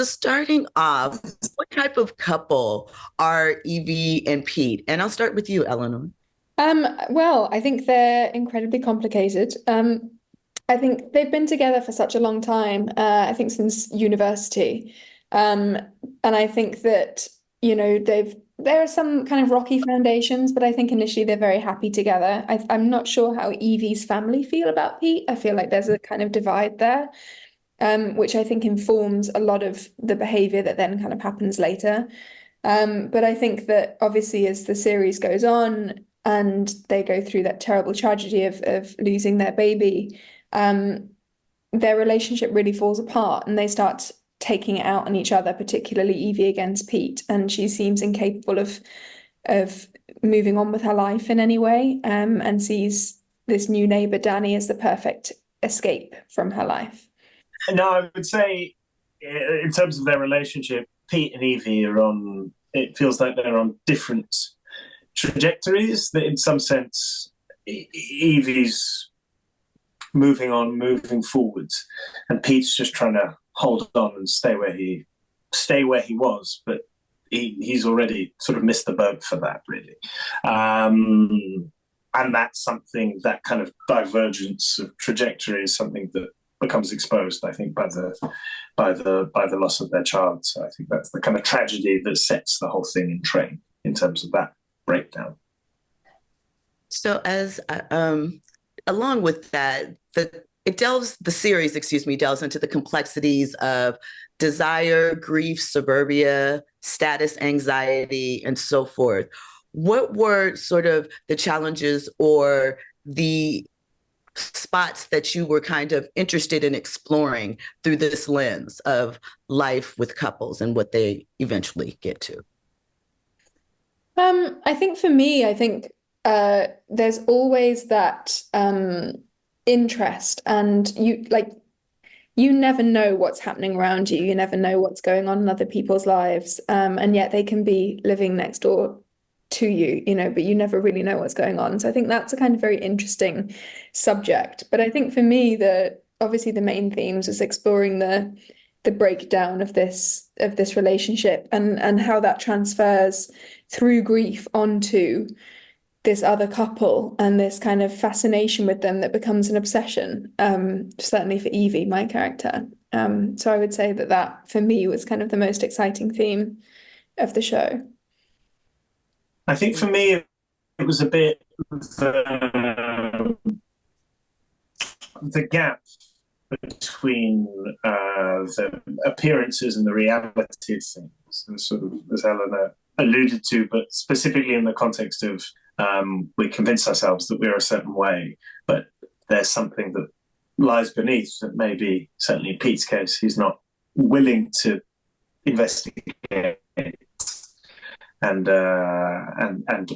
So starting off, what type of couple are Evie and Pete? And I'll start with you, Eleanor. Well, I think they're incredibly complicated. I think they've been together for such a long time, I think since university. Um, and I think that, there are some kind of rocky foundations, but I think initially they're very happy together. I'm not sure how Evie's family feel about Pete. I feel like there's a kind of divide there, which I think informs a lot of the behavior that then kind of happens later. But I think that obviously as the series goes on and they go through that terrible tragedy of losing their baby, um, their relationship really falls apart and they start taking it out on each other, particularly Evie against Pete. And she seems incapable of moving on with her life in any way, and sees this new neighbor, Danny, as the perfect escape from her life. No, I would say in terms of their relationship, Pete and Evie are on. It feels like they're on different trajectories. That in some sense, Evie's moving on, moving forwards, and Pete's just trying to hold on and stay where he was, but he's already sort of missed the boat for that, really. And that's something, that kind of divergence of trajectory is something that becomes exposed, I think, by the loss of their child. So I think that's the kind of tragedy that sets the whole thing in train in terms of that breakdown. So as along with that, the series, excuse me, delves into the complexities of desire, grief, suburbia, status anxiety, and so forth. What were sort of the challenges or the spots that you were kind of interested in exploring through this lens of life with couples and what they eventually get to? I think for me, I think there's always that interest, and you never know what's happening around you. You never know what's going on in other people's lives, and yet they can be living next door to you, but you never really know what's going on. So I think that's a kind of very interesting subject. But I think for me, obviously the main themes is exploring the breakdown of this relationship, and how that transfers through grief onto this other couple and this kind of fascination with them that becomes an obsession. Certainly for Evie, my character. So I would say that for me was kind of the most exciting theme of the show. I think for me, it was a bit the gap between the appearances and the reality of things, sort of as Eleanor alluded to, but specifically in the context of we convince ourselves that we're a certain way, but there's something that lies beneath that maybe, certainly in Pete's case, he's not willing to investigate. And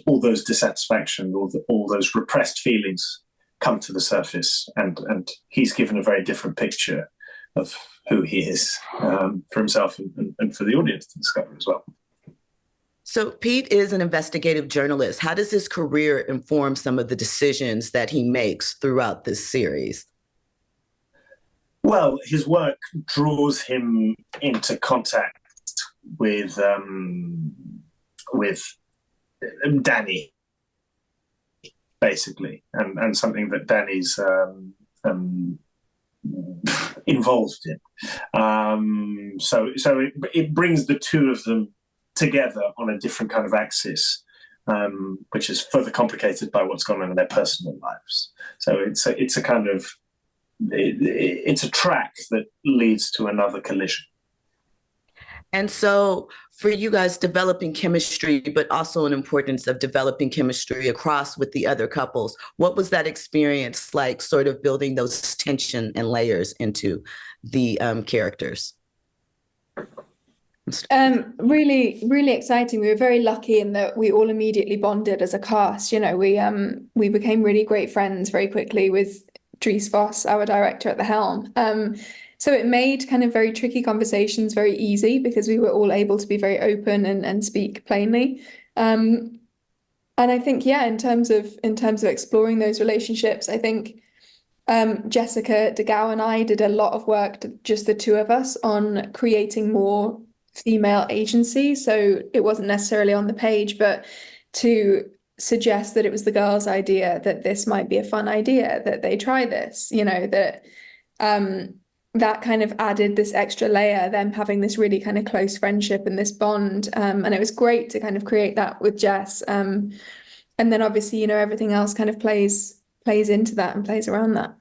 all those dissatisfaction, all those repressed feelings come to the surface, and he's given a very different picture of who he is, for himself and for the audience to discover as well. So Pete is an investigative journalist. How does his career inform some of the decisions that he makes throughout this series? Well, his work draws him into contact with Danny, basically, and something that Danny's involved in. So it brings the two of them together on a different kind of axis, which is further complicated by what's gone on in their personal lives. So it's a kind of it's a track that leads to another collision. And so for you guys, developing chemistry, but also an importance of developing chemistry across with the other couples, what was that experience like, sort of building those tension and layers into the characters? Really, really exciting. We were very lucky in that we all immediately bonded as a cast. We became really great friends very quickly with Dries Vos, our director at the helm. So it made kind of very tricky conversations very easy because we were all able to be very open and speak plainly. And I think, yeah, in terms of exploring those relationships, I think Jessica DeGao and I did a lot of work, just the two of us, on creating more female agency. So it wasn't necessarily on the page, but to suggest that it was the girls' idea, that this might be a fun idea, that they try this, that kind of added this extra layer, them having this really kind of close friendship and this bond. And it was great to kind of create that with Jess. And then obviously, everything else kind of plays into that and plays around that.